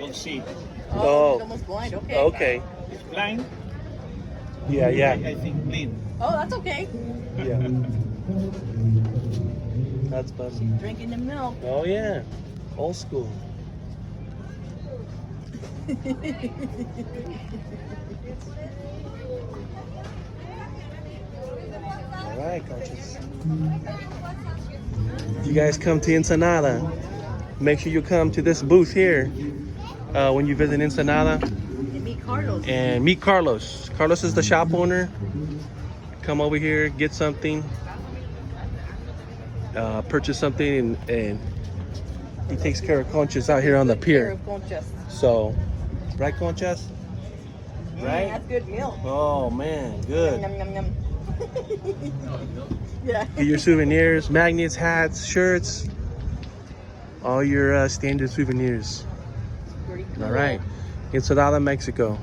don't see. Oh. He's almost blind. Okay. Okay. It's blind. Yeah, yeah. I think blind. Oh, that's okay. Yeah. That's funny. Drinking the milk. Oh yeah. Old school. All right, Conchas. If you guys come to Ensenada, make sure you come to this booth here when you visit Ensenada And meet Carlos. and meet Carlos. Carlos is the shop owner. Come over here, get something, purchase something, and he takes care of Conchas out here on the pier. Conchas. So, right, Conchas? Right? That's good milk. Oh man, good. Yum, yum, yum. Yeah. Get your souvenirs, magnets, hats, shirts, all your standard souvenirs. Pretty cool. All right, Ensenada, Mexico.